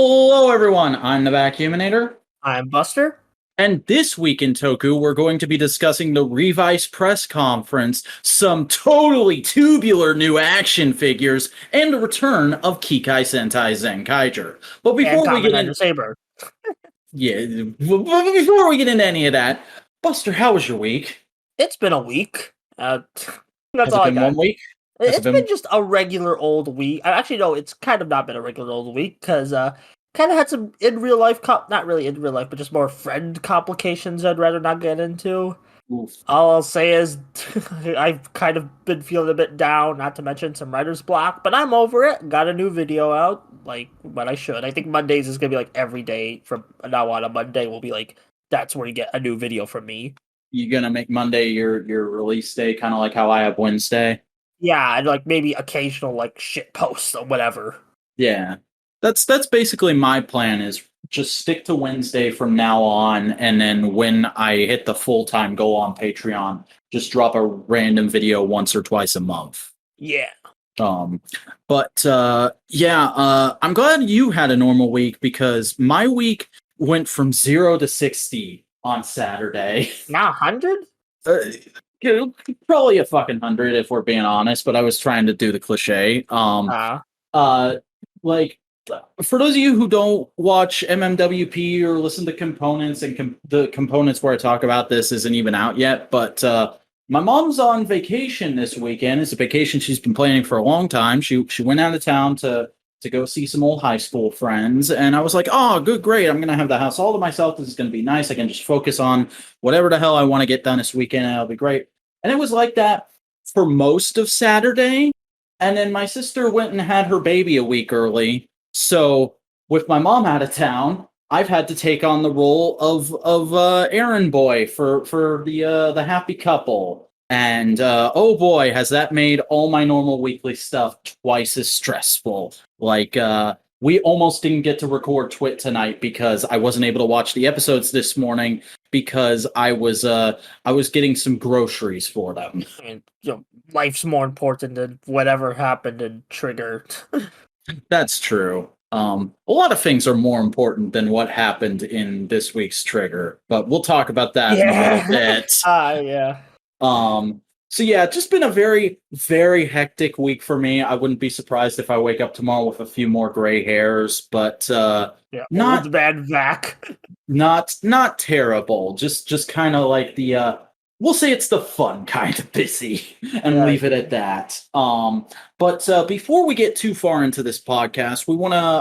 Hello, everyone. I'm the Vacuuminator. I'm Buster. And this week in Toku, we're going to be discussing the Revice Press Conference, some totally tubular new action figures, and the return of Kikai Sentai Zenkaiger. But before we get into Saber. before we get into any of that, Buster, how was your week? It's been a week. That's Has all it been I got. 1 week? It's been just a regular old week. Actually, no, it's kind of not been a regular old week because kind of had some in real life, not really in real life, but just more friend complications I'd rather not get into. Oof. All I'll say is I've kind of been feeling a bit down, not to mention some writer's block, but I'm over it. Got a new video out, like what I should. I think Mondays is going to be like every day from now on. A Monday will be like, that's where you get a new video from me. You going to make Monday your release day, kind of like how I have Wednesday? Yeah, and like maybe occasional like shit posts or whatever. Yeah. That's basically my plan, is just stick to Wednesday from now on, and then when I hit the full-time goal on Patreon, just drop a random video once or twice a month. Yeah. I'm glad you had a normal week, because my week went from 0 to 60 on Saturday. Now 100? Probably a fucking 100 if we're being honest, but I was trying to do the cliche. For those of you who don't watch MMWP or listen to Components, and the Components where I talk about this isn't even out yet, but my mom's on vacation this weekend. It's a vacation she's been planning for a long time. She went out of town to go see some old high school friends, and I was like, oh, good, great. I'm going to have the house all to myself. This is going to be nice. I can just focus on whatever the hell I want to get done this weekend, and it'll be great. And it was like that for most of Saturday, and then my sister went and had her baby a week early. So with my mom out of town, I've had to take on the role of errand boy for the happy couple. And oh boy, has that made all my normal weekly stuff twice as stressful. Like we almost didn't get to record TWIT tonight because I wasn't able to watch the episodes this morning because I was getting some groceries for them. I mean, life's more important than whatever happened in Trigger. That's true. A lot of things are more important than what happened in this week's Trigger, but we'll talk about that in a little bit. Yeah. So yeah, just been a very, very hectic week for me. I wouldn't be surprised if I wake up tomorrow with a few more gray hairs, but not bad Vac. Not terrible. Just kind of like the we'll say it's the fun kind of busy, and leave it at that. But before we get too far into this podcast,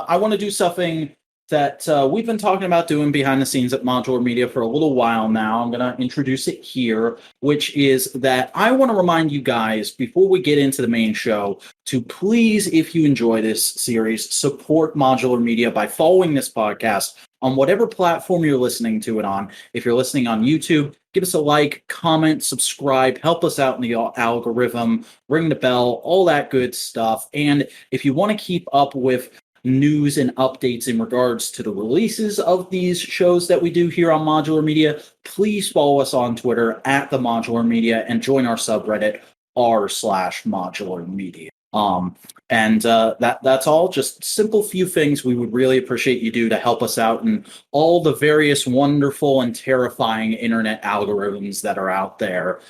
I wanna do something that we've been talking about doing behind the scenes at Modular Media for a little while now. I'm going to introduce it here, which is that I want to remind you guys, before we get into the main show, to please, if you enjoy this series, support Modular Media by following this podcast on whatever platform you're listening to it on. If you're listening on YouTube, give us a like, comment, subscribe, help us out in the algorithm, ring the bell, all that good stuff. And if you want to keep up with news and updates in regards to the releases of these shows that we do here on Modular Media, please follow us on Twitter at the Modular Media and join our subreddit r/Modular Media. That's all. Just simple few things we would really appreciate you do to help us out in all the various wonderful and terrifying internet algorithms that are out there.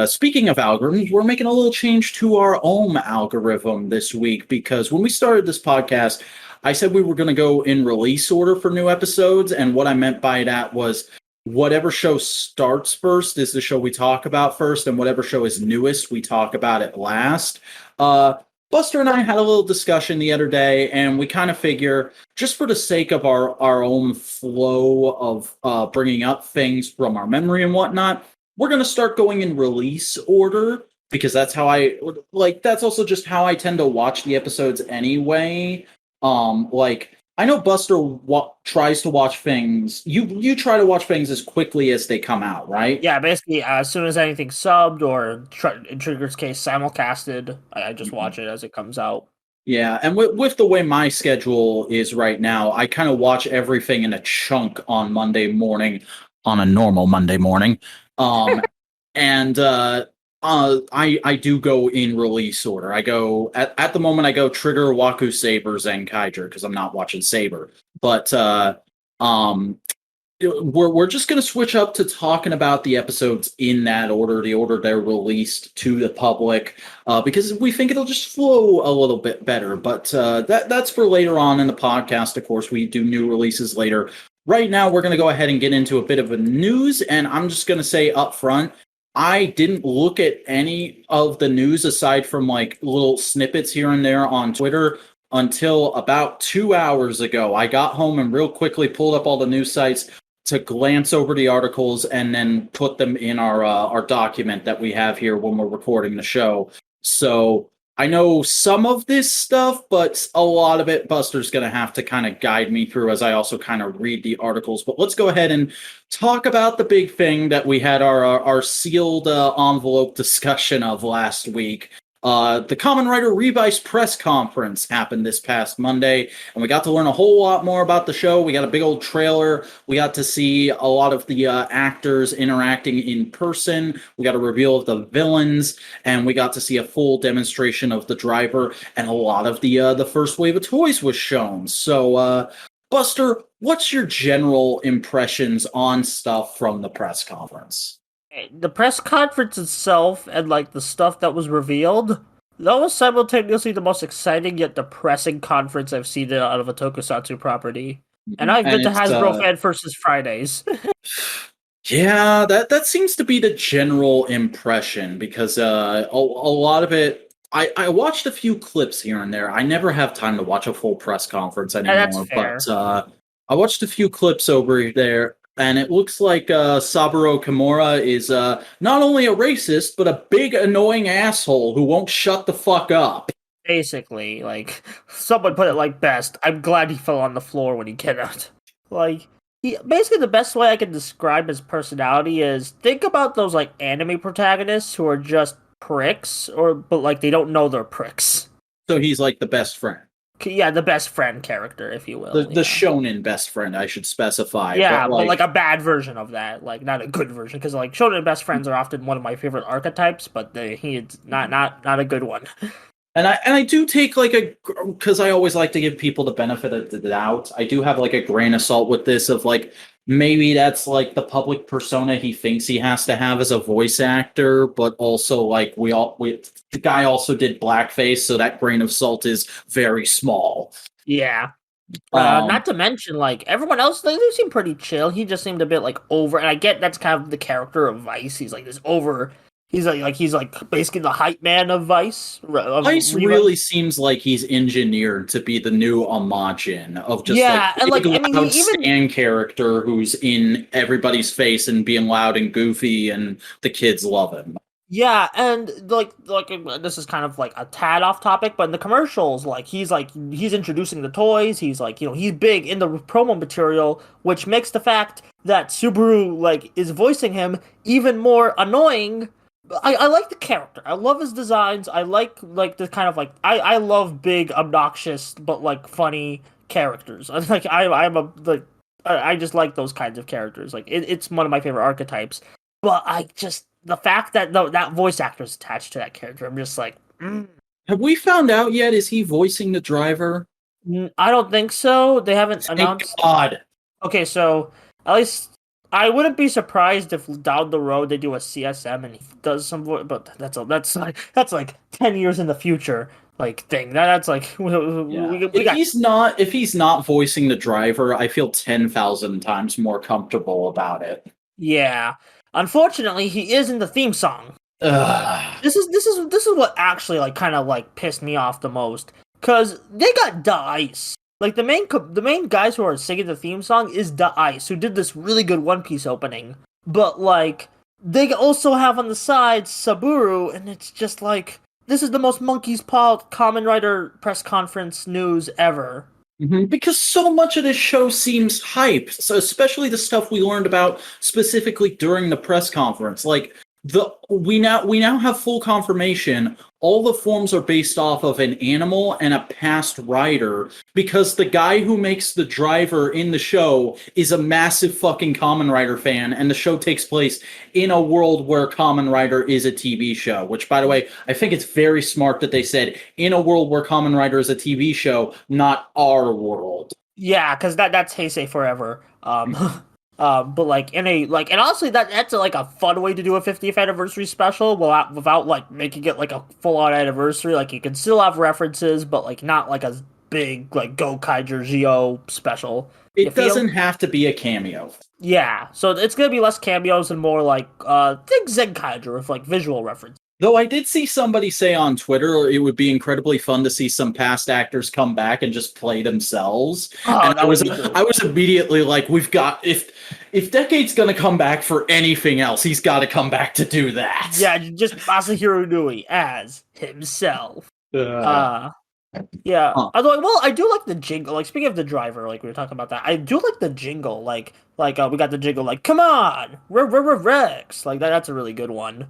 Speaking of algorithms, we're making a little change to our own algorithm this week, because when we started this podcast, I said we were going to go in release order for new episodes. And what I meant by that was whatever show starts first is the show we talk about first, and whatever show is newest, we talk about it last. Buster and I had a little discussion the other day, and we kind of figure, just for the sake of our own flow of bringing up things from our memory and whatnot, we're going to start going in release order, because that's how that's also just how I tend to watch the episodes anyway. I know Buster tries to watch things. You try to watch things as quickly as they come out, right? Yeah, basically, as soon as anything's subbed or in Trigger's case, simulcasted, I just watch it as it comes out. Yeah, and with the way my schedule is right now, I kind of watch everything in a chunk on Monday morning, on a normal Monday morning. I do go in release order. I go at the moment. I go Trigger, Waku, Saber, Zenkaiger because I'm not watching Saber. But um, we're just gonna switch up to talking about the episodes in that order, the order they're released to the public, because we think it'll just flow a little bit better. But that's for later on in the podcast. Of course, we do new releases later. Right now, we're gonna go ahead and get into a bit of a news, and I'm just gonna say up front. I didn't look at any of the news aside from like little snippets here and there on Twitter until about 2 hours ago. I got home and real quickly pulled up all the news sites to glance over the articles and then put them in our document that we have here when we're recording the show. So I know some of this stuff, but a lot of it Buster's going to have to kind of guide me through as I also kind of read the articles. But let's go ahead and talk about the big thing that we had our sealed envelope discussion of last week. The Kamen Rider Revice Press Conference happened this past Monday, and we got to learn a whole lot more about the show. We got a big old trailer. We got to see a lot of the actors interacting in person. We got a reveal of the villains, and we got to see a full demonstration of the driver, and a lot of the first wave of toys was shown. So, Buster, what's your general impressions on stuff from the press conference? The press conference itself and like the stuff that was revealed, that was simultaneously the most exciting yet depressing conference I've seen out of a tokusatsu property. And I've been to Hasbro Fan versus Fridays. Yeah, that seems to be the general impression because a lot of it. I watched a few clips here and there. I never have time to watch a full press conference anymore. That's fair. But I watched a few clips over there. And it looks like Saburo Kimura is not only a racist, but a big annoying asshole who won't shut the fuck up. Basically, like, someone put it like best. I'm glad he fell on the floor when he came out. Like, basically the best way I can describe his personality is, think about those, like, anime protagonists who are just pricks, but, like, they don't know they're pricks. So he's, like, the best friend. Yeah, the best friend character, if you will. The shonen best friend, I should specify. Yeah, but like a bad version of that, like not a good version, because like shonen best friends are often one of my favorite archetypes, but he's not a good one. And I do take because I always like to give people the benefit of the doubt. I do have like a grain of salt with this of like maybe that's like the public persona he thinks he has to have as a voice actor, but also like the guy also did blackface, so that grain of salt is very small. Yeah. Not to mention, like, everyone else, they seem pretty chill. He just seemed a bit, like, over, and I get that's kind of the character of Vice. He's, like, this over, he's basically the hype man of Vice. Vice really seems like he's engineered to be the new Amajin of just, loud Stan character who's in everybody's face and being loud and goofy, and the kids love him. Yeah, and like this is kind of like a tad off topic, but in the commercials, he's introducing the toys. He's like, he's big in the promo material, which makes the fact that Subaru is voicing him even more annoying. I like the character. I love his designs. I like the kind of I love big, obnoxious but funny characters. I just like those kinds of characters. It's one of my favorite archetypes. But the fact that that voice actor is attached to that character, I'm just like, Have we found out yet? Is he voicing the driver? I don't think so. They haven't announced. God. Okay, so at least I wouldn't be surprised if down the road they do a CSM and he does some voice, but that's like 10 years in the future. Thing that's if he's not voicing the driver, I feel 10,000 times more comfortable about it. Yeah. Unfortunately, he is in the theme song. Ugh. This is what actually kind of pissed me off the most, cause they got Da Ice. The main guys who are singing the theme song is Da Ice, who did this really good One Piece opening. But they also have on the side Saburo, and it's just this is the most monkey's paw Kamen Rider press conference news ever. Mm-hmm. Because so much of this show seems hype, so especially the stuff we learned about specifically during the press conference. we now have full confirmation. All the forms are based off of an animal and a past rider, because the guy who makes the driver in the show is a massive fucking Kamen Rider fan, and the show takes place in a world where Kamen Rider is a TV show. Which, by the way, I think it's very smart that they said in a world where Kamen Rider is a TV show, not our world. Yeah, because that's Heisei forever. But like and honestly, that's like a fun way to do a 50th anniversary special without like making it like a full on anniversary. Like you can still have references, but like not like a big like GaoHunter Geo special. It doesn't have to be a cameo. Yeah, so it's gonna be less cameos and more like think Zenkaiger with like visual reference. Though I did see somebody say on Twitter it would be incredibly fun to see some past actors come back and just play themselves. Oh, and I was immediately like, we've got if Decade's gonna come back for anything else, he's got to come back to do that. Yeah, just Masahiro Inui as himself. Yeah. Although, well, I do like the jingle. Like, speaking of the driver, like we were talking about that, I do like the jingle. Like we got the jingle. Like, come on, Rex. Like that's a really good one.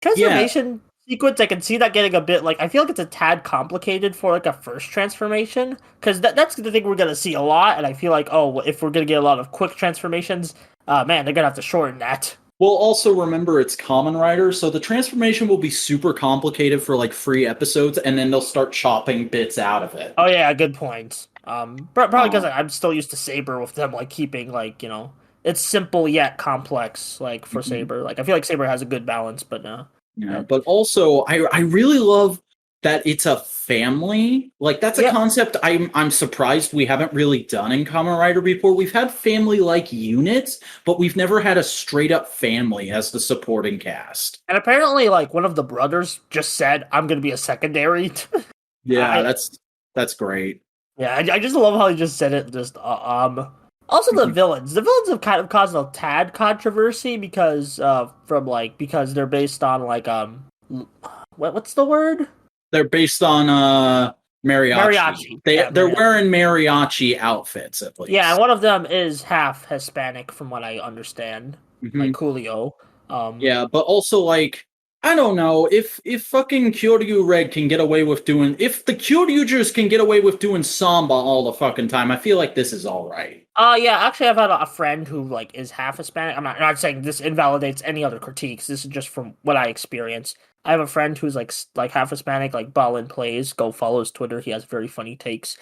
Transformation sequence, I can see that getting a bit, like, I feel like it's a tad complicated for, like, a first transformation, because that's the thing we're going to see a lot, and I feel like, if we're going to get a lot of quick transformations, man, they're going to have to shorten that. Well, also remember it's Kamen Rider, so the transformation will be super complicated for, like, 3 episodes, and then they'll start chopping bits out of it. Oh, yeah, good point. Probably because I'm still used to Saber with them, like, keeping, like, it's simple yet complex, like, for Saber. Like, I feel like Saber has a good balance, but yeah. But also, I really love that it's a family. Like, that's a concept I'm surprised we haven't really done in Kamen Rider before. We've had family-like units, but we've never had a straight-up family as the supporting cast. And apparently, like, one of the brothers just said, I'm going to be a secondary. Yeah, that's great. Yeah, I just love how he just said it, Also, the villains. The villains have kind of caused a tad controversy because they're based on like what's the word? They're based on mariachi. They're wearing mariachi outfits at least. Yeah, and one of them is half Hispanic, from what I understand, like Julio. Yeah, but also like, I don't know, if fucking Kyoryu Red can get away with doing, if the Kyoryugers can get away with doing samba all the fucking time, I feel like this is all right. Yeah, actually I've had a friend who like is half Hispanic. I'm not saying this invalidates any other critiques. This is just from what I experience. I have a friend who's like half Hispanic, like Ballin Plays. Go follow his Twitter. He has very funny takes.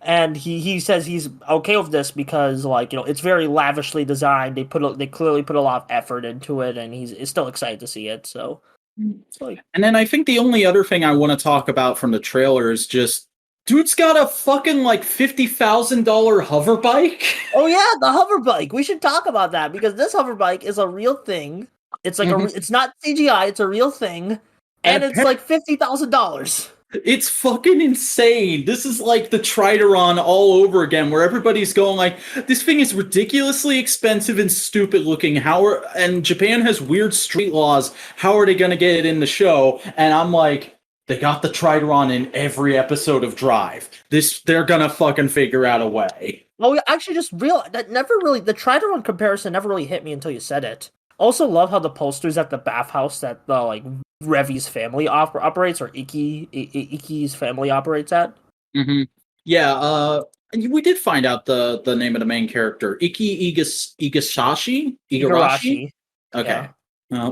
And he says he's okay with this because like, it's very lavishly designed. They clearly put a lot of effort into it, and he's still excited to see it. So, and then I think the only other thing I want to talk about from the trailer is just, dude's got a fucking like $50,000 hover bike. Oh yeah, the hover bike. We should talk about that because this hover bike is a real thing. It's like it's not CGI. It's a real thing, and it's like $50,000. It's fucking insane. This is like the Trideron all over again, where everybody's going like, this thing is ridiculously expensive and stupid looking. And Japan has weird street laws. How are they going to get it in the show? And I'm like, they got the Trideron in every episode of Drive. They're going to fucking figure out a way. Oh, yeah, actually, the Trideron comparison never really hit me until you said it. Also, love how the posters at the bathhouse that the like Revi's family operates, or Iki's family operates at. Mm-hmm. Yeah, we did find out the name of the main character, Igarashi. Okay,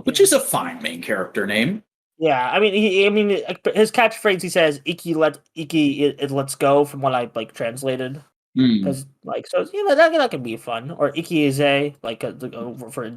which is a fine main character name. Yeah, I mean, his catchphrase, he says let's go, from what I like translated. Because so that can be fun, or Ikiize, like for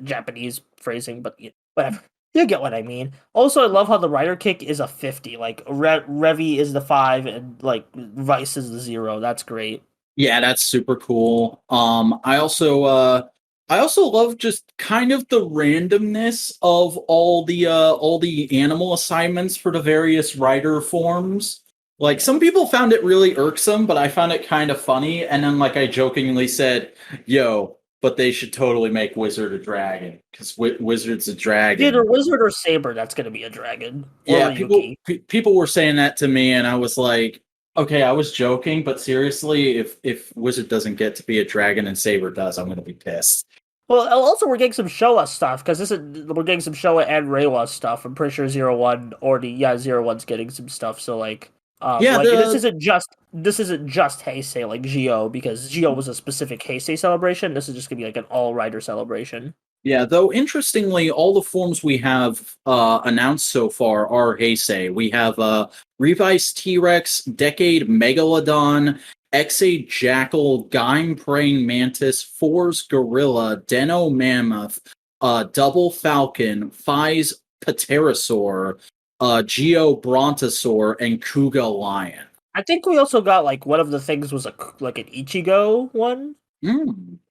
Japanese phrasing, but whatever, you get what I mean. Also, I love how the rider kick is a 50, like Revi is the 5 and like Vice is the 0. That's great. Yeah, that's super cool. I also love just kind of the randomness of all the animal assignments for the various rider forms. Like, some people found it really irksome, but I found it kind of funny. And then, like, I jokingly said, yo, but they should totally make Wizard a dragon, because Wizard's a dragon. Either Wizard or Saber, that's going to be a dragon. Yeah, people were saying that to me, and I was like, okay, I was joking, but seriously, if Wizard doesn't get to be a dragon and Saber does, I'm going to be pissed. Well, also we're getting some Showa stuff because we're getting some Showa and Reiwa stuff. I'm pretty sure 01 already 01's getting some stuff. So Yeah, this isn't just Heisei like Geo because Geo was a specific Heisei celebration. This is just gonna be like an all rider celebration. Yeah, though interestingly, all the forms we have announced so far are Heisei. We have Revice T-Rex, Decade Megalodon, Exa Jackal, Gaim Praying Mantis, Fours Gorilla, Deno Mammoth, Double Falcon, Phys Pterosaur, Geo Brontosaur, and Kuga Lion. I think we also got like one of the things was like an Ichigo one.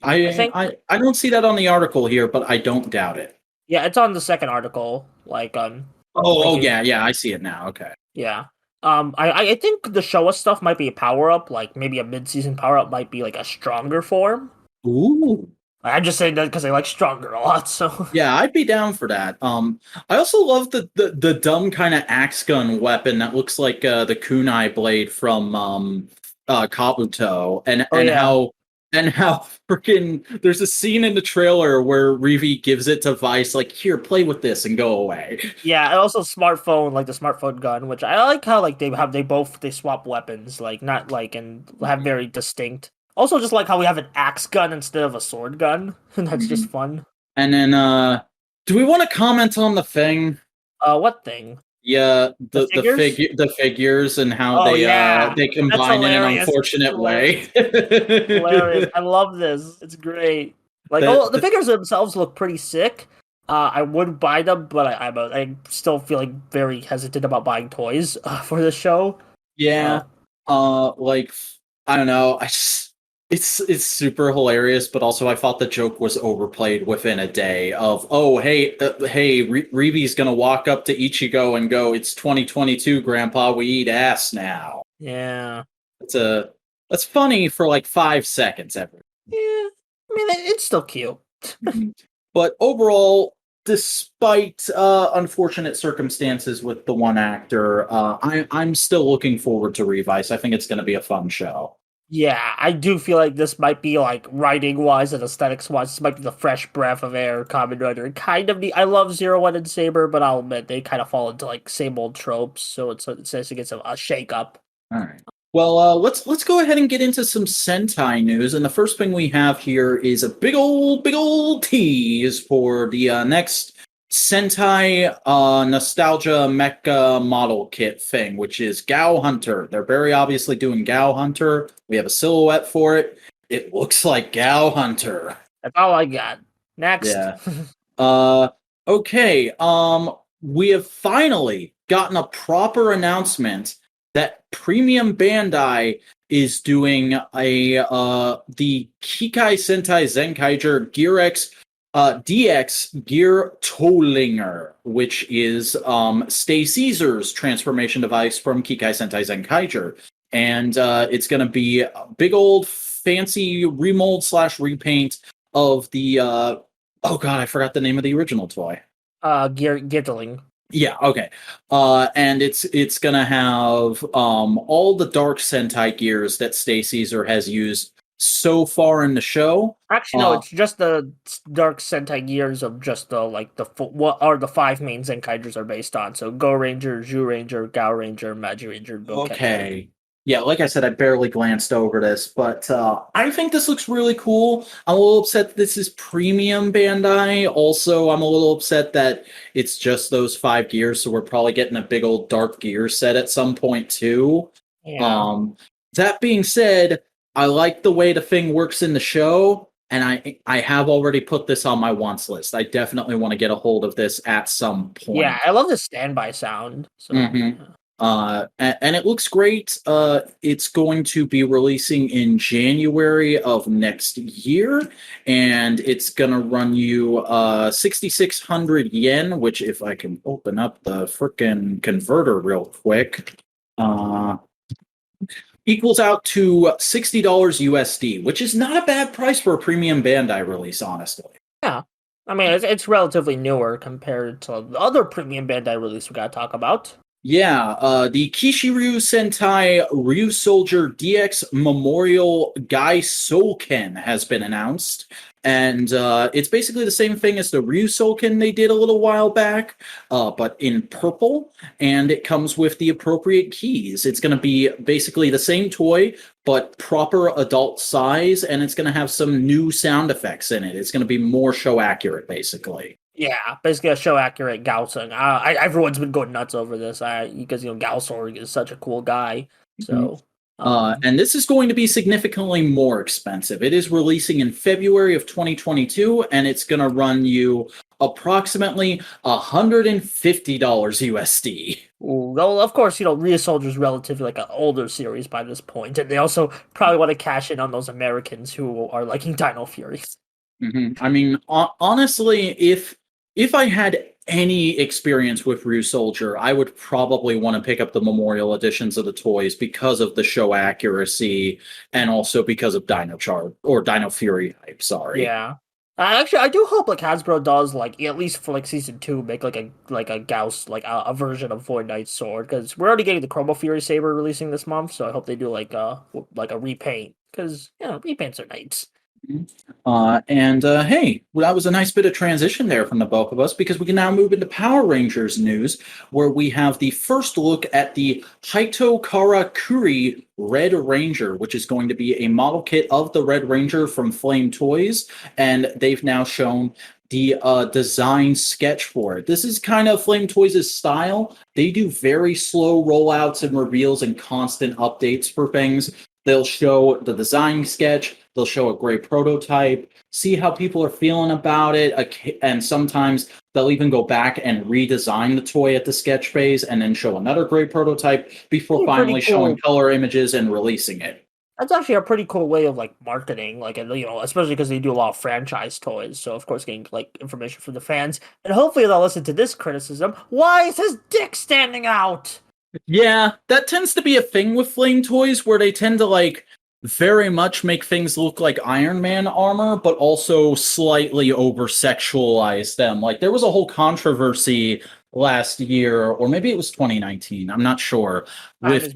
I don't see that on the article here, but I don't doubt it. Yeah, it's on the second article. Yeah, I see it now. Okay. Yeah. I think the Showa stuff might be a power up, like maybe a mid season power up might be like a stronger form. Ooh. I'm just saying that because I like stronger a lot. So yeah, I'd be down for that. I also love the dumb kind of axe gun weapon that looks like the kunai blade from Kabuto, and how freaking there's a scene in the trailer where Rivi gives it to Vice, like, here, play with this and go away. Yeah, and also smartphone, like the smartphone gun, which I like how like they swap weapons, like not like and have very distinct. Also, just like how we have an axe gun instead of a sword gun, and that's just fun. And then, do we want to comment on the thing? What thing? Yeah, the figures and how they combine in an unfortunate way. Hilarious! I love this. It's great. Like, the figures themselves look pretty sick. I would buy them, but I still feeling very hesitant about buying toys for this show. Yeah, like I don't know. It's super hilarious, but also I thought the joke was overplayed within a day of, oh, hey, Rivi's gonna walk up to Ichigo and go, it's 2022, Grandpa, we eat ass now. Yeah. That's funny for like 5 seconds ever. Yeah, I mean, it's still cute. But overall, despite unfortunate circumstances with the one actor, I'm still looking forward to Revice. I think it's gonna be a fun show. Yeah, I do feel like this might be like writing-wise and aesthetics-wise, this might be the fresh breath of air Kamen Rider. Kind of I love 01 and Saber, but I'll admit they kind of fall into like same old tropes, so it's nice to get a shake-up. All right. Well, let's go ahead and get into some Sentai news, and the first thing we have here is a big old tease for the next Sentai nostalgia mecha model kit thing, which is GaoHunter. They're very obviously doing GaoHunter. We have a silhouette for it. It looks like GaoHunter. That's all I got. Next. Yeah. Okay. We have finally gotten a proper announcement that Premium Bandai is doing the Kikai Sentai Zenkaiger Gearx DX Geartolinger, which is Stay Caesar's transformation device from Kikai Sentai Zenkaiger. And it's going to be a big old fancy remold / repaint of the oh god, I forgot the name of the original toy. Geartoling. Yeah, okay. And it's gonna have all the Dark Sentai gears that Stay Caesar has used so far in the show. Actually, no, it's just the Dark Sentai gears of just what are the 5 main Zenkaigers are based on. So Go Ranger, Zhu Ranger, Gao Ranger, Magi Ranger, Boken. Okay. Yeah, like I said, I barely glanced over this, but I think this looks really cool. I'm a little upset that this is Premium Bandai. Also, I'm a little upset that it's just those 5 gears, so we're probably getting a big old dark gear set at some point too. Yeah. That being said, I like the way the thing works in the show, and I have already put this on my wants list. I definitely want to get a hold of this at some point. Yeah, I love the standby sound. So. Mm-hmm. And it looks great. It's going to be releasing in January of next year, and it's going to run you 6,600 yen, which if I can open up the frickin' converter real quick, equals out to $60 USD, which is not a bad price for a Premium Bandai release, honestly. Yeah. I mean, it's relatively newer compared to the other Premium Bandai release we gotta talk about. Yeah, the Kishiryu Sentai RyuSoulger DX Memorial Gaisouken has been announced, And it's basically the same thing as the RyuSoulger they did a little while back, but in purple, and it comes with the appropriate keys. It's going to be basically the same toy, but proper adult size, and it's going to have some new sound effects in it. It's going to be more show accurate, basically. Yeah, basically a show accurate Gaosen. Everyone's been going nuts over this because GaoSorg is such a cool guy. So, and this is going to be significantly more expensive. It is releasing in February of 2022, and it's going to run you approximately $150 USD. Well, of course, RyuSoulger is relatively like an older series by this point, and they also probably want to cash in on those Americans who are liking Dino Fury. I mean, honestly, if I had any experience with RyuSoulger, I would probably want to pick up the memorial editions of the toys because of the show accuracy and also because of Dino Fury hype. Sorry. Yeah. Actually, I do hope like Hasbro does like at least for like season 2 make like a Gauss like a version of Void Knight's sword, because we're already getting the Chromo Fury saber releasing this month, so I hope they do like a repaint, because repaints are nice. Hey, well, that was a nice bit of transition there from the both of us, because we can now move into Power Rangers news, where we have the first look at the Hito Kara Kuri Red Ranger, which is going to be a model kit of the Red Ranger from Flame Toys, and they've now shown the design sketch for it. This is kind of Flame Toys' style. They do very slow rollouts and reveals and constant updates for things. They'll show the design sketch, they'll show a gray prototype, see how people are feeling about it, and sometimes they'll even go back and redesign the toy at the sketch phase and then show another gray prototype before finally showing color images and releasing it. That's actually a pretty cool way of like marketing, like especially because they do a lot of franchise toys. So of course, getting like information from the fans, and hopefully they'll listen to this criticism. Why is his dick standing out? Yeah, that tends to be a thing with Flame Toys, where they tend to like very much make things look like Iron Man armor, but also slightly over-sexualize them. Like, there was a whole controversy last year, or maybe it was 2019, I'm not sure, with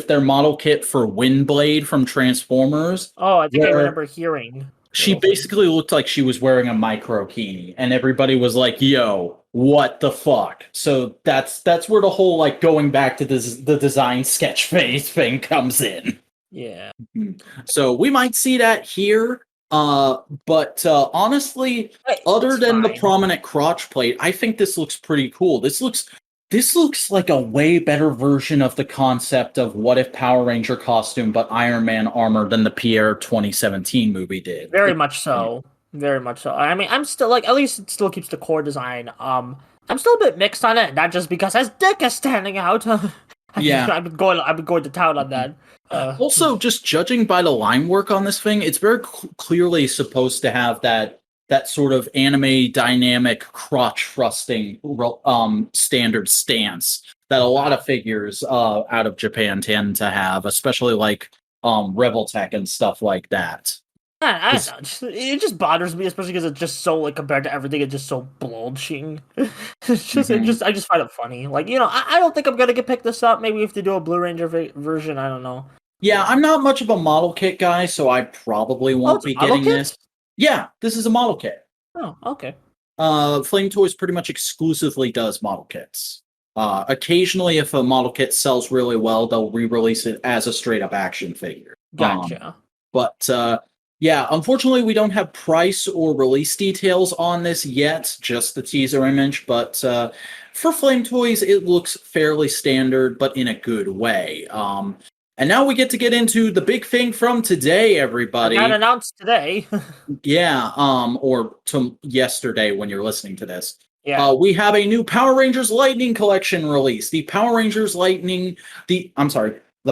their model kit for Windblade from Transformers. Oh, I think I remember hearing. She basically looked like she was wearing a microkini, and everybody was like, yo, what the fuck? So that's where the whole like going back to the design sketch phase thing comes in. Yeah. So we might see that here, but honestly, other than the prominent crotch plate, I think this looks pretty cool. This looks like a way better version of the concept of what if Power Ranger costume but Iron Man armor than the Pierre 2017 movie did. Very much so. Very much so. I mean, I'm still like, at least it still keeps the core design. I'm still a bit mixed on it, not just because his dick is standing out. Yeah, I've been going to town on that. Also, just judging by the line work on this thing, it's very clearly supposed to have that sort of anime dynamic crotch thrusting standard stance that a lot of figures out of Japan tend to have, especially like Revoltech and stuff like that. I don't know. It just bothers me, especially because it's just so like compared to everything, it's just so bulging. It's just, I just find it funny. Like, I don't think I'm gonna pick this up. Maybe we have to do a Blue Ranger version. I don't know. Yeah, I'm not much of a model kit guy, so I probably won't be getting this. Yeah, this is a model kit. Oh, okay. Flame Toys pretty much exclusively does model kits. Occasionally, if a model kit sells really well, they'll re-release it as a straight-up action figure. Gotcha. Yeah, unfortunately, we don't have price or release details on this yet, just the teaser image, but for Flame Toys, it looks fairly standard, but in a good way. And now we get into the big thing from today, everybody. It got announced today. Yeah, or to yesterday when you're listening to this. Yeah. We have a new Power Rangers Lightning Collection release. The Power Rangers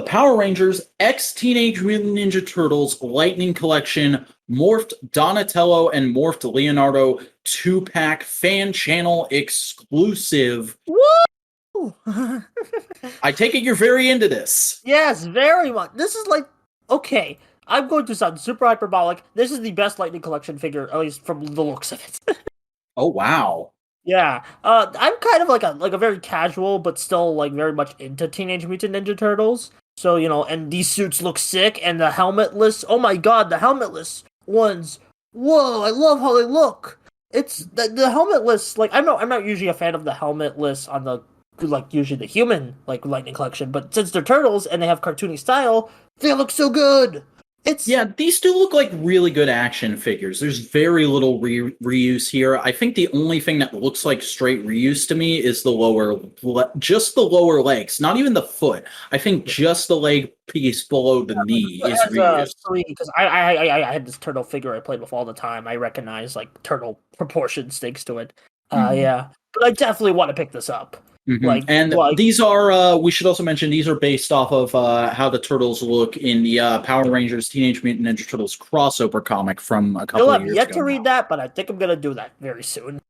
Power Rangers X Teenage Mutant Ninja Turtles Lightning Collection Morphed Donatello and Morphed Leonardo 2-pack fan channel exclusive. Woo! I take it you're very into this. Yes, very much. This is like, okay, I'm going to sound super hyperbolic. This is the best Lightning Collection figure, at least from the looks of it. Oh, wow. Yeah, I'm kind of like a very casual, but still like very much into Teenage Mutant Ninja Turtles. So, and these suits look sick, and the helmetless, oh my god, the helmetless ones whoa, I love how they look. It's the helmetless. Like I'm not usually a fan of the helmetless on the like usually the human like Lightning Collection, but since they're turtles and they have cartoony style, they look so good. Yeah, these do look like really good action figures. There's very little reuse here. I think the only thing that looks like straight reuse to me is just the lower legs, not even the foot. I think just the leg piece below the knee is reused. Because I had this turtle figure I played with all the time. I recognize like turtle proportions thanks to it. Yeah, but I definitely want to pick this up. These are, we should also mention, these are based off of how the Turtles look in the Power Rangers Teenage Mutant Ninja Turtles crossover comic from a couple of years ago. I've yet to read that, but I think I'm going to do that very soon.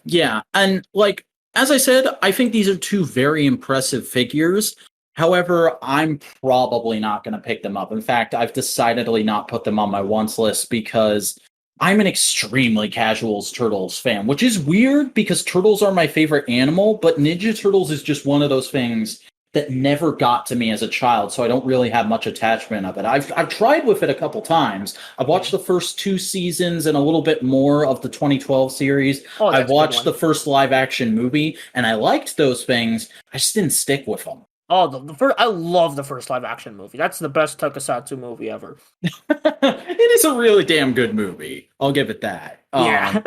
Yeah, and like, as I said, I think these are two very impressive figures. However, I'm probably not going to pick them up. In fact, I've decidedly not put them on my wants list because I'm an extremely casual Turtles fan, which is weird because Turtles are my favorite animal, but Ninja Turtles is just one of those things that never got to me as a child, so I don't really have much attachment of it. I've tried with it a couple times. I've watched the first 2 seasons and a little bit more of the 2012 series. I've watched the first live-action movie, and I liked those things. I just didn't stick with them. Oh, the first! I love the first live-action movie. That's the best tokusatsu movie ever. It is a really damn good movie. I'll give it that. Yeah,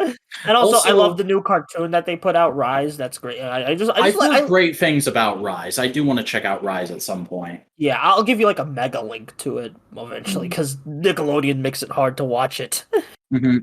and also I love the new cartoon that they put out, Rise. That's great. I've heard great things about Rise. I do want to check out Rise at some point. Yeah, I'll give you like a mega link to it eventually because Nickelodeon makes it hard to watch it.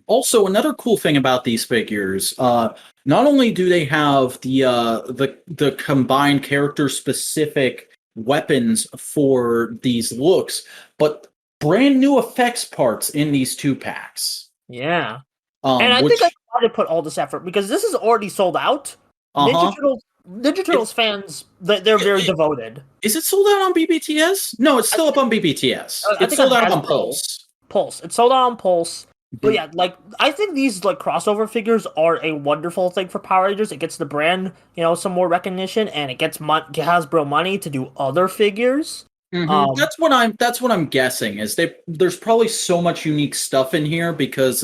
Also, another cool thing about these figures, not only do they have the combined character-specific weapons for these looks, but brand new effects parts in these 2-packs. Yeah. And I think I tried to put all this effort because this is already sold out. Ninja Turtles fans, they're very devoted. Is it sold out on BBTS? No, it's still up on BBTS. It's sold out on Pulse. It's sold out on Pulse. But yeah, like I think these like crossover figures are a wonderful thing for Power Rangers. It gets the brand, some more recognition, and it gets Hasbro money to do other figures. That's what I'm guessing is there's probably so much unique stuff in here because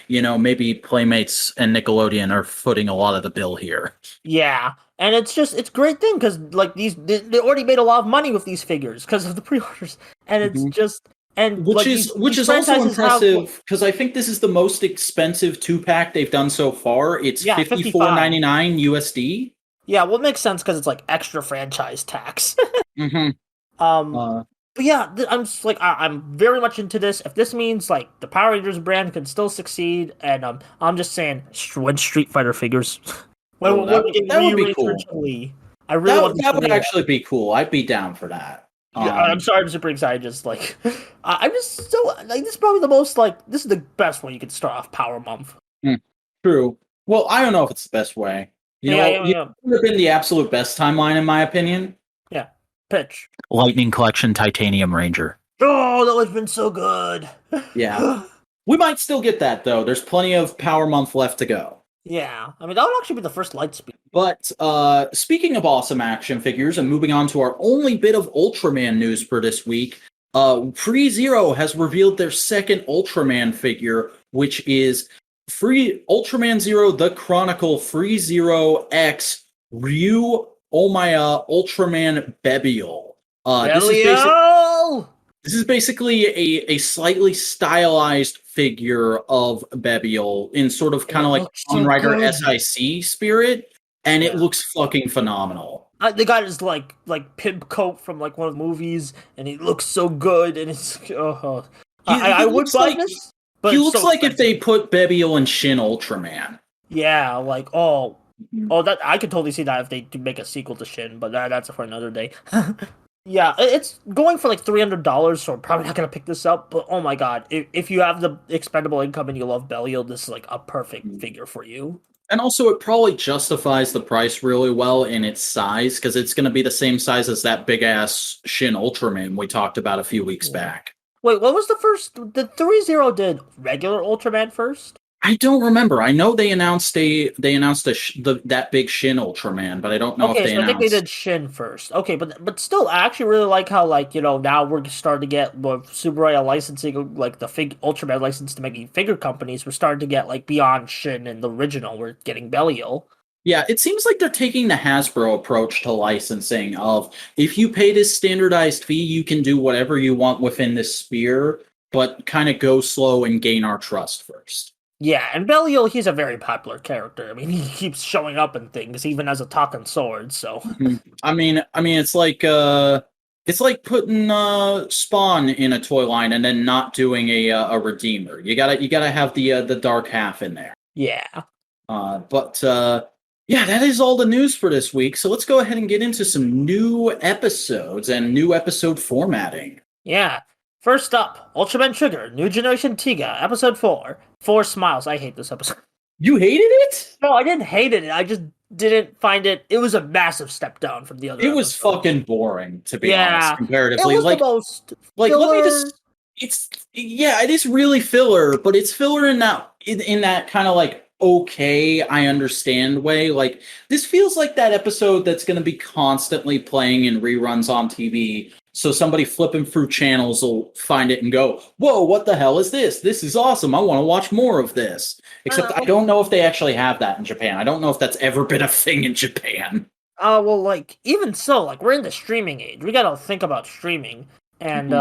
maybe Playmates and Nickelodeon are footing a lot of the bill here. Yeah, and it's a great thing because like they already made a lot of money with these figures because of the pre-orders, and it's just. And which is also impressive because I think this is the most expensive 2-pack they've done so far. It's $54.99 USD. Yeah, well, it makes sense because it's like extra franchise tax. But yeah, I'm very much into this. If this means like the Power Rangers brand can still succeed, and I'm just saying when Street Fighter figures, that would be cool. I really want that would actually be cool. I'd be down for that. Yeah, I'm sorry, I'm super excited. Just like, I'm just so like, this is probably the most like, this is the best way you could start off Power Month. True. Well, I don't know if it's the best way. It would have been the absolute best timeline, in my opinion. Yeah. Pitch. Lightning Collection Titanium Ranger. Oh, that would have been so good. Yeah. We might still get that, though. There's plenty of Power Month left to go. Yeah, I mean, that would actually be the first Lightspeed. But speaking of awesome action figures, and moving on to our only bit of Ultraman news for this week, threeZero has revealed their second Ultraman figure, which is Ultraman Zero, the Chronicle, threezeroX, Ryuomaya Ultraman Belial. This is basically a slightly stylized figure of Belial in sort of kind of like Kamen Rider SIC spirit, and it looks fucking phenomenal. They got his like pimp coat from like one of the movies, and he looks so good, and it's I would buy this. But he looks like if they put Belial and Shin Ultraman. Yeah, like that I could totally see that if they do make a sequel to Shin, but that's for another day. Yeah, it's going for like $300, so I'm probably not going to pick this up, but oh my god, if you have the expendable income and you love Belial, this is like a perfect figure for you. And also, it probably justifies the price really well in its size, because it's going to be the same size as that big-ass Shin Ultraman we talked about a few weeks back. Wait, what was the first? The threeZero did regular Ultraman first? I don't remember. I know they announced that big Shin Ultraman, but I don't know if they so I think they announced. did Shin first. Okay, but still, I actually really like how now we're starting to get more Subaraya licensing, like the Ultraman license to making figure companies. We're starting to get like beyond Shin and the original. We're getting Belial. Yeah, it seems like they're taking the Hasbro approach to licensing of if you pay this standardized fee, you can do whatever you want within this sphere, but kind of go slow and gain our trust first. Yeah, and Belial, he's a very popular character. I mean, he keeps showing up in things, even as a talking sword. So, I mean, it's like putting Spawn in a toy line and then not doing a Redeemer. You gotta have the dark half in there. yeah, But yeah, that is all the news for this week. So let's go ahead and get into some new episodes and new episode formatting. yeah. First up, Ultraman Trigger, New Generation Tiga, Episode 4. 4 Smiles. I hate this episode. You hated it? No, I didn't hate it. I just didn't find it. It was a massive step down from the other. It was episodes. fucking boring, to be Yeah, honest, comparatively. it was the most filler. Let me just. It is really filler, but it's filler in that kind of like okay, I understand way. Like this feels like that episode that's going to be constantly playing in reruns on TV. So somebody flipping through channels will find it and go, "Whoa, what the hell is this? This is awesome. I want to watch more of this." Except I don't know if they actually have that in Japan. I don't know if that's ever been a thing in Japan. Well, like even so, like we're in the streaming age. We gotta think about streaming, and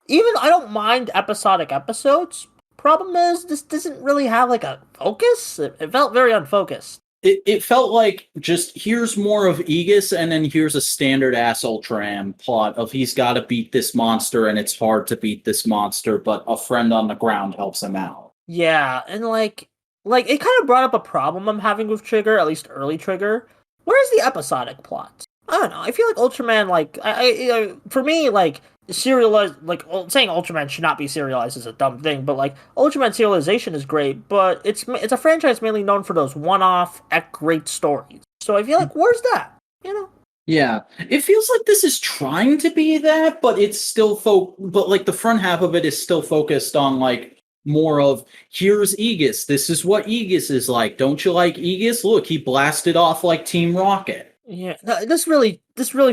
even I don't mind episodic episodes. Problem is, this doesn't really have like a focus. It felt very unfocused. It felt like just here's more of Aegis, and then here's a standard ass Ultraman plot of he's got to beat this monster, and it's hard to beat this monster, but a friend on the ground helps him out. Yeah, and like it kind of brought up a problem I'm having with Trigger, at least early Trigger. Where's the episodic plot? I don't know. I feel like Ultraman, like for me, like serialized, like saying Ultraman should not be serialized is a dumb thing, but like Ultraman serialization is great, but it's a franchise mainly known for those one-off great stories. So I feel like where's that? Yeah, it feels like this is trying to be that, but it's still but like the front half of it is still focused on like more of here's Aegis. This is what Aegis is like. Don't you like Aegis? Look, he blasted off like Team Rocket. Yeah, this really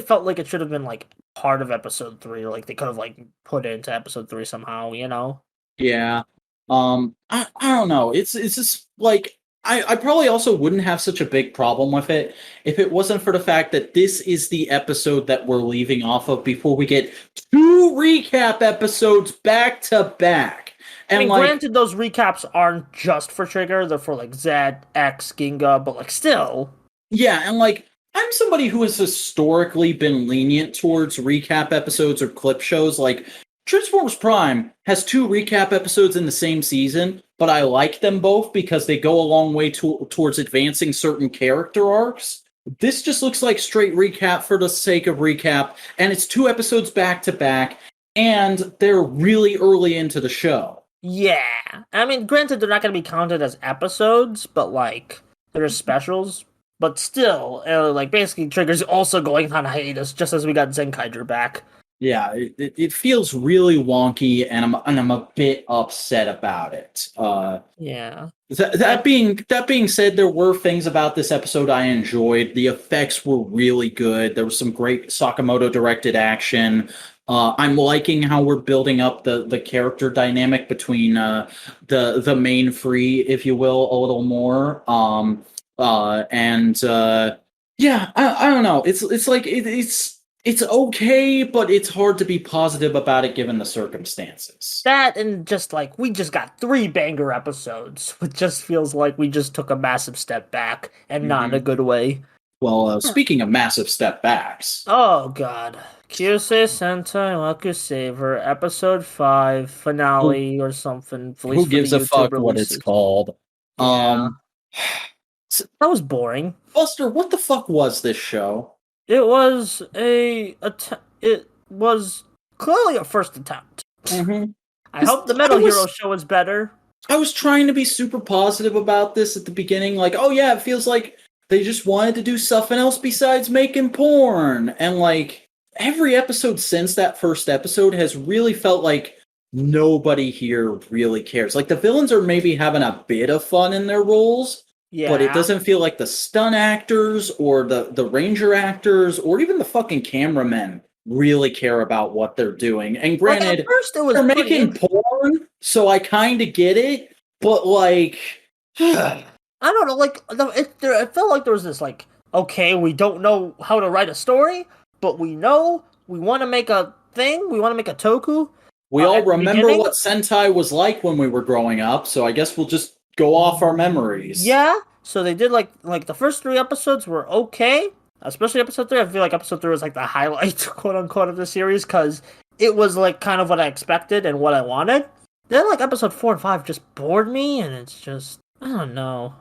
felt like it should have been like part of episode 3. Like they could have like put it into episode 3 somehow. Yeah. I don't know. It's just like I probably also wouldn't have such a big problem with it if it wasn't for the fact that this is the episode that we're leaving off of before we get 2 recap episodes back to back. And I mean, like, granted, those recaps aren't just for Trigger; they're for like Z, X, Ginga, but like still. yeah, and like I'm somebody who has historically been lenient towards recap episodes or clip shows. Like Transformers Prime has 2 recap episodes in the same season, but I like them both because they go a long way towards advancing certain character arcs. This just looks like straight recap for the sake of recap, and it's 2 episodes back to back, and they're really early into the show. Yeah, I mean, granted, they're not going to be counted as episodes, but like they're specials. But still, like basically, Trigger's also going on hiatus, just as we got Zenkaiger back. Yeah, it feels really wonky, and I'm a bit upset about it. Yeah. That being said, there were things about this episode I enjoyed. The effects were really good. There was some great Sakamoto directed action. I'm liking how we're building up the character dynamic between the main three, if you will, a little more. Yeah, I don't know. It's like it's okay, but it's hard to be positive about it given the circumstances. That and just like we just got 3 banger episodes. It just feels like we just took a massive step back, and not in a good way. Well, speaking of massive step backs. Oh god. Kyusei Sentai Waku Saver, episode 5, finale or something. Who gives a fuck what it's called? Yeah. That was boring. Buster, what the fuck was this show? It was it was clearly a first attempt. Mm-hmm. I hope the Metal Hero show is better. I was trying to be super positive about this at the beginning, like, oh yeah, it feels like they just wanted to do something else besides making porn. And like every episode since that first episode has really felt like nobody here really cares. Like, the villains are maybe having a bit of fun in their roles, Yeah. but it doesn't feel like the stunt actors or the ranger actors or even the fucking cameramen really care about what they're doing. And Like, granted, at first it was they're pretty making porn, so I kind of get it, but like, I don't know, like it felt like there was this like, okay, we don't know how to write a story, but we know we want to make a thing. We want to make a toku. we all At the remember beginning. what Sentai was like when we were growing up, so I guess we'll just go off our memories. Yeah, so they did like the first 3 episodes were okay, especially episode 3. I feel like episode 3 was like the highlight, quote unquote, of the series because it was like kind of what I expected and what I wanted. Then like episode 4 and 5 just bored me, and it's just I don't know.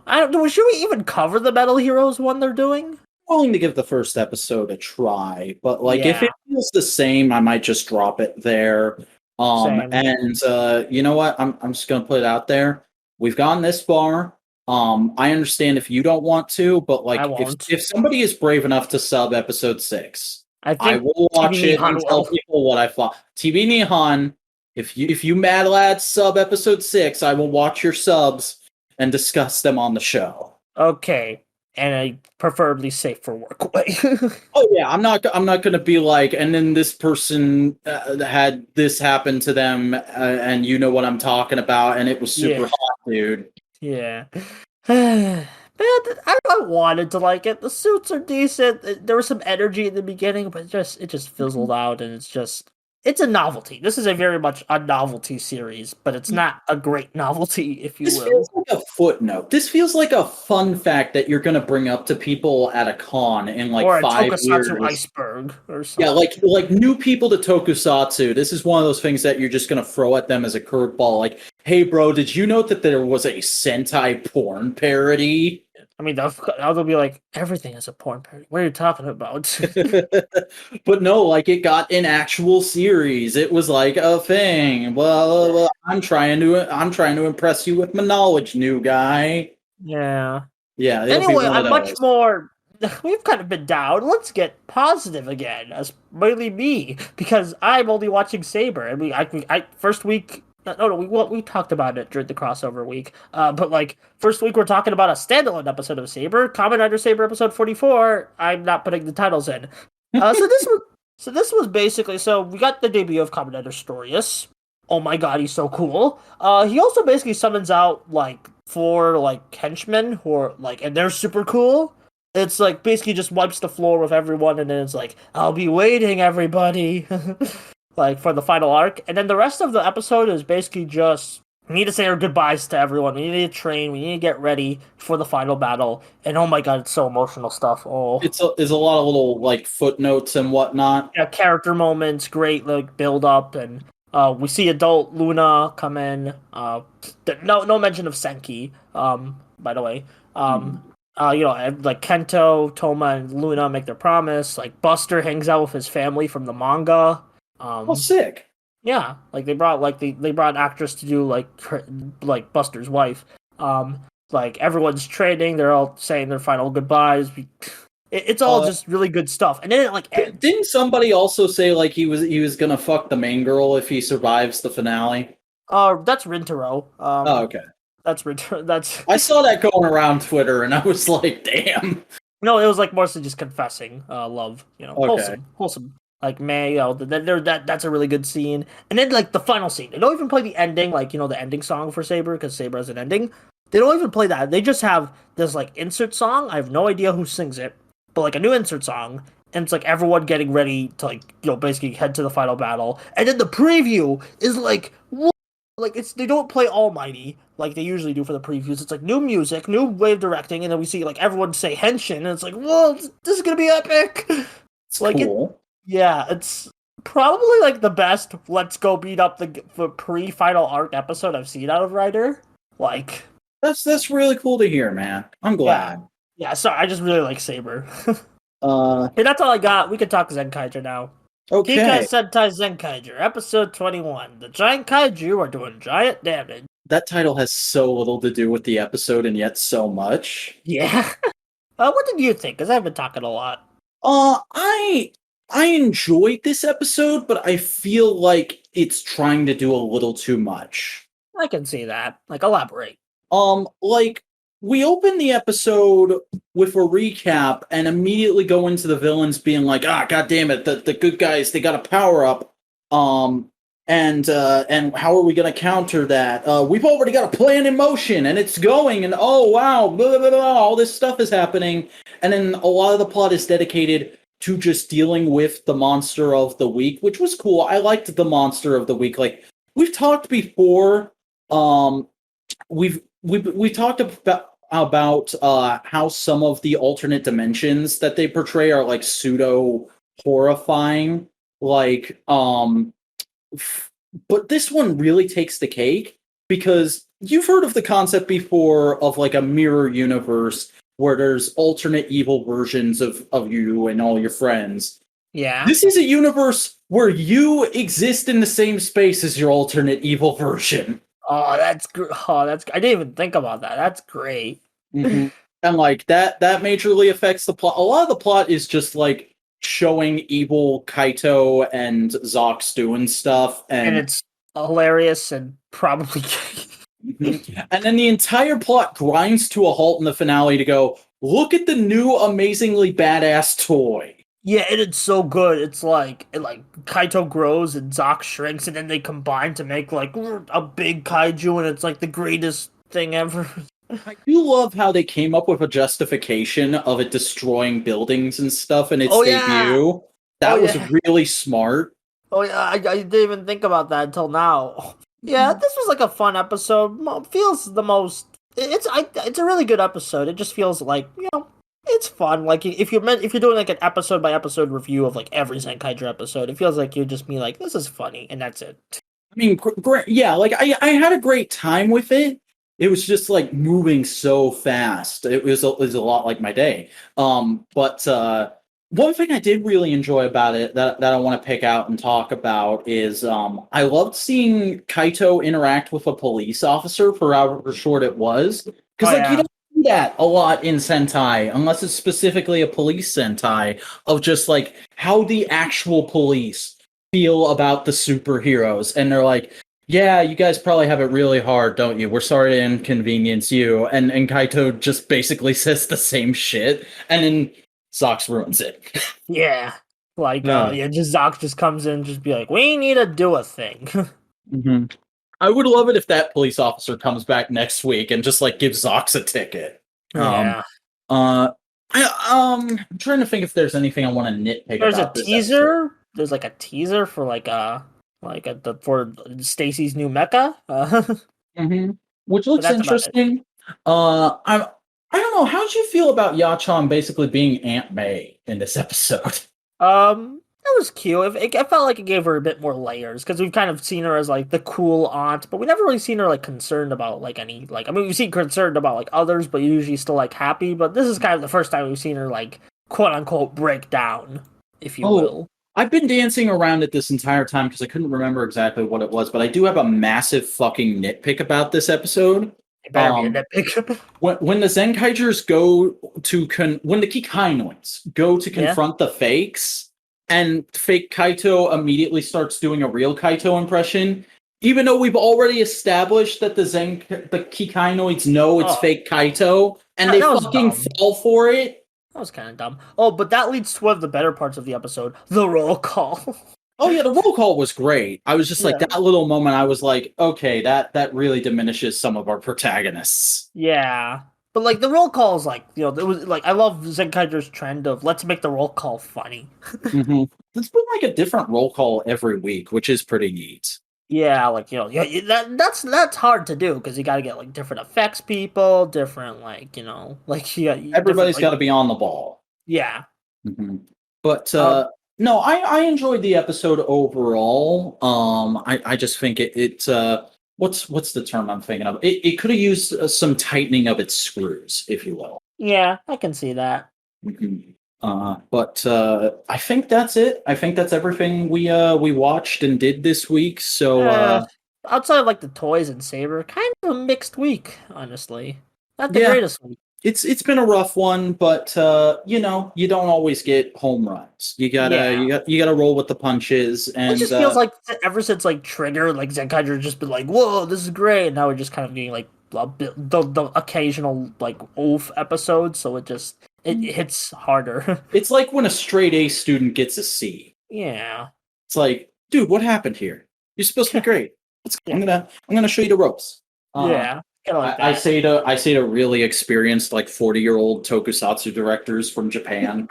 Should we even cover the Metal Heroes one they're doing? Willing to give the first episode a try, but like if it Yeah. feels the same, I might just drop it there. Same. And you know what? I'm just gonna put it out there. We've gone this far. I understand if you don't want to, but like I won't. if somebody is brave enough to sub episode 6, I think I will watch TV it and Nihon tell will. people what I thought. TV Nihon, if you mad lads sub episode 6, I will watch your subs and discuss them on the show. Okay, and a preferably safe for work way. Oh yeah, I'm not gonna be like, and then this person had this happen to them, and you know what I'm talking about, and it was super Yeah. hot, dude. Yeah. Man, I wanted to like it. The suits are decent. There was some energy in the beginning, but it just fizzled out, and it's a novelty. This is a very much a novelty series, but it's not a great novelty, if you This will. feels like a footnote. This feels like a fun fact that you're gonna bring up to people at a con in like Or a 5 years. tokusatsu iceberg or something. Yeah, like new people to Tokusatsu. This is one of those things that you're just gonna throw at them as a curveball. Like, hey, bro, did you know that there was a Sentai porn parody? I mean, they'll be like, everything is a porn parody. What are you talking about? But no, like it got an actual series. It was like a thing. Well, I'm trying to impress you with my knowledge, new guy. Yeah. Yeah. It'll be Anyway, one of I'm much those. more. We've kind of been down. Let's get positive again, as mainly me, because I'm only watching Saber. And I first week. No, we talked about it during the crossover week. But like first week, we're talking about a standalone episode of Saber, Kamen Rider Saber episode 44. I'm not putting the titles in. So this was basically we got the debut of Kamen Rider Storius. Oh my god, he's so cool. He also basically summons out like 4 like henchmen who are like, and they're super cool. It's like basically just wipes the floor with everyone, and then it's like, I'll be waiting, everybody. Like for the final arc, and then the rest of the episode is basically just we need to say our goodbyes to everyone. We need to train. We need to get ready for the final battle. And oh my god, it's so emotional stuff. Oh, It's a lot of little like footnotes and whatnot. yeah, character moments, great like build up, and we see adult Luna come in. No mention of Senki. By the way. You know, like Kento, Toma, and Luna make their promise. Like Buster hangs out with his family from the manga. Oh, sick. Yeah, like they brought an actress to do like Buster's wife. Like everyone's training, they're all saying their final goodbyes. It's all just really good stuff, and then it like ends. Didn't somebody also say like he was gonna fuck the main girl if he survives the finale? That's Rintaro. Oh, okay. That's Rintaro. That's I saw that going around Twitter, and I was like, damn. no, it was like mostly just confessing love. You know, Okay. wholesome. Like May, you know, that's a really good scene. And then like the final scene, they don't even play the ending, like you know the ending song for Saber because Saber has an ending. They don't even play that. They just have this like insert song. I have no idea who sings it, but like a new insert song, and it's like everyone getting ready to like you know basically head to the final battle. And then the preview is like what? Like they don't play Almighty like they usually do for the previews. It's like new music, new way of directing, and then we see like everyone say Henshin, and it's like whoa, this is gonna be epic. It's like cool. Yeah, it's probably like the best let's go beat up the pre-final arc episode I've seen out of Rider. Like That's really cool to hear, man. I'm glad. yeah, sorry, I just really like Saber. Okay. Hey, that's all I got. We can talk Zenkaiger now. Kikai Sentai Zenkaiger, episode 21. The giant kaiju are doing giant damage. That title has so little to do with the episode and yet so much. Yeah. What did you think? Because I've been talking a lot. I I enjoyed this episode, but I feel like it's trying to do a little too much. I can see that. Like, elaborate. Like we open the episode with a recap and immediately go into the villains being like, god damn it, the good guys, they got a power up. And how are we gonna counter that? We've already got a plan in motion and it's going, and oh wow, blah, blah, blah, all this stuff is happening. And then a lot of the plot is dedicated to just dealing with the monster of the week, which was cool. I liked the monster of the week. Like we've talked before, we've talked about how some of the alternate dimensions that they portray are like pseudo horrifying, like but this one really takes the cake because you've heard of the concept before of like a mirror universe where there's alternate evil versions of you and all your friends. Yeah. This is a universe where you exist in the same space as your alternate evil version. Oh, that's I didn't even think about that. That's great. Mm-hmm. And like that majorly affects the plot. A lot of the plot is just like showing evil Kaito and Zox doing stuff, and it's hilarious and probably and then the entire plot grinds to a halt in the finale to go, look at the new amazingly badass toy. Yeah, and it's so good. It's like Kaito grows and Zox shrinks, and then they combine to make like a big kaiju, and it's like the greatest thing ever. I do love how they came up with a justification of it destroying buildings and stuff in its debut. That was really smart. Oh yeah, I didn't even think about that until now. Yeah, this was like a fun episode. Feels the most. It's a really good episode. It just feels like, you know, it's fun. Like if you're doing like an episode by episode review of like every Zenkaiger episode, it feels like you'd just be like, this is funny, and that's it. I mean, great. Yeah, like I had a great time with it. It was just like moving so fast. It was a lot like my day. But one thing I did really enjoy about it that I want to pick out and talk about is I loved seeing Kaito interact with a police officer for however short it was. Because you don't see that a lot in Sentai, unless it's specifically a police Sentai, of just like how the actual police feel about the superheroes. And they're like, yeah, you guys probably have it really hard, don't you? We're sorry to inconvenience you. And Kaito just basically says the same shit, and then Zox ruins it. Yeah. Like, just Zox just comes in and just be like, we need to do a thing. Mm-hmm. I would love it if that police officer comes back next week and just, like, gives Zox a ticket. Yeah. I'm trying to think if there's anything I want to nitpick There's about a teaser. Episode. There's, like, a teaser for, for Stacy's new mecha, which looks interesting. I don't know. How'd you feel about Yachan basically being Aunt May in this episode? That was cute. I felt like it gave her a bit more layers because we've kind of seen her as like the cool aunt, but we never really seen her like concerned about like any like. I mean, we've seen concerned about like others, but usually still like happy. But this is kind of the first time we've seen her like quote unquote break down, if you will. I've been dancing around it this entire time because I couldn't remember exactly what it was, but I do have a massive fucking nitpick about this episode. It better be a nitpick. when the Zenkaigers go to when the Kikainoids go to confront the fakes, and fake Kaito immediately starts doing a real Kaito impression, even though we've already established that the Kikainoids know it's fake Kaito, and they fucking fall for it. That was kind of dumb. Oh, but that leads to one of the better parts of the episode, the roll call. Oh yeah, the roll call was great. I was just like, that little moment, I was like, okay, that really diminishes some of our protagonists. Yeah. But like the roll call is like, you know, it was like I love Zenkaiger's trend of let's make the roll call funny. Mm-hmm. There's been like a different roll call every week, which is pretty neat. Yeah, like, you know, that's hard to do because you got to get like different effects people, different like, you know, like everybody's got to be on the ball. Yeah. Mm-hmm. But no, I enjoyed the episode overall. I just think it's what's the term I'm thinking of? It could have used some tightening of its screws, if you will. Yeah, I can see that. Mm-hmm. But I think that's it. I think that's everything we watched and did this week. So outside of like the toys and Saber, kind of a mixed week, honestly. Not the greatest week. It's been a rough one, but you know, you don't always get home runs. You gotta roll with the punches, and It just feels like ever since like Trigger, like Zenkaiger just been like, "Whoa, this is great," and now we're just kind of getting like the occasional like oof episode, so it hits harder. it's like when a straight A student gets a C. Yeah. It's like, dude, what happened here? You're supposed to be great. I'm gonna show you the ropes. Yeah. Like I say to really experienced like 40-year-old tokusatsu directors from Japan.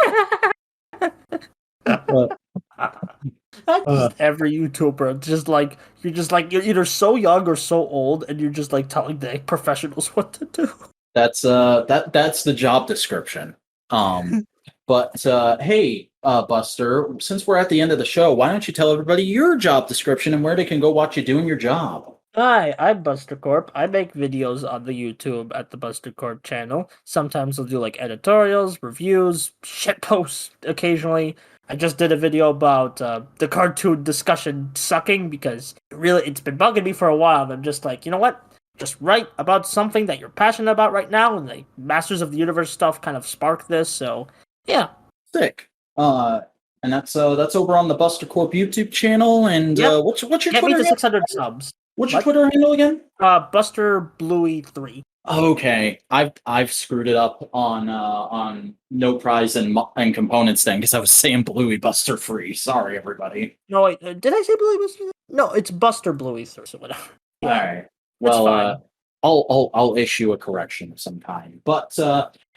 Every YouTuber, you're either so young or so old, and you're just like telling the professionals what to do. That's the job description. But hey, Buster, since we're at the end of the show, why don't you tell everybody your job description and where they can go watch you doing your job? Hi, I'm Buster Corp. I make videos on the YouTube at the Buster Corp channel. Sometimes I'll do like editorials, reviews, shit posts occasionally. I just did a video about the cartoon discussion sucking because it's been bugging me for a while. And I'm just like, you know what? Just write about something that you're passionate about right now, and the Masters of the Universe stuff kind of sparked this. So yeah, sick. And that's over on the Buster Corp YouTube channel. And what's your Get Twitter? Me to 600 subs. What's your Twitter handle again? Buster Bluey 3. Okay, I've screwed it up on no prize and components thing because I was saying Bluey Buster free. Sorry, everybody. No, wait, did I say Bluey Buster? No, it's Buster Bluey 3 or whatever. Yeah. All right. Well, I'll issue a correction of some kind. But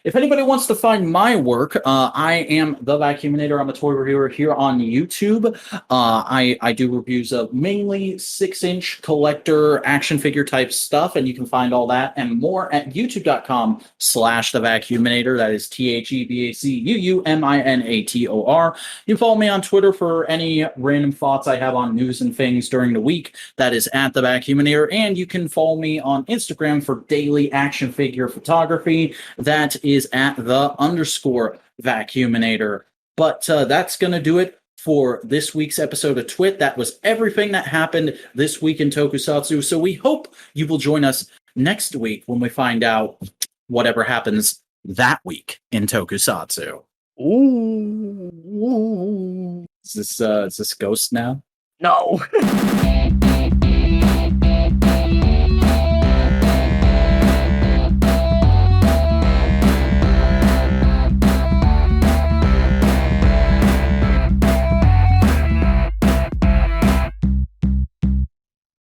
if anybody wants to find my work, I am the Vacuuminator. I'm a toy reviewer here on YouTube. I do reviews of mainly 6-inch collector action figure type stuff, and you can find all that and more at youtube.com/the Vacuuminator. That is THEBACUUMINATOR. You can follow me on Twitter for any random thoughts I have on news and things during the week. That is at the Vacuuminator, and you can follow me on Instagram for daily action figure photography. That is at _Vacuuminator. But that's going to do it for this week's episode of TWIT. That was everything that happened this week in Tokusatsu. So we hope you will join us next week when we find out whatever happens that week in Tokusatsu. Ooh. Is this Ghost now? No.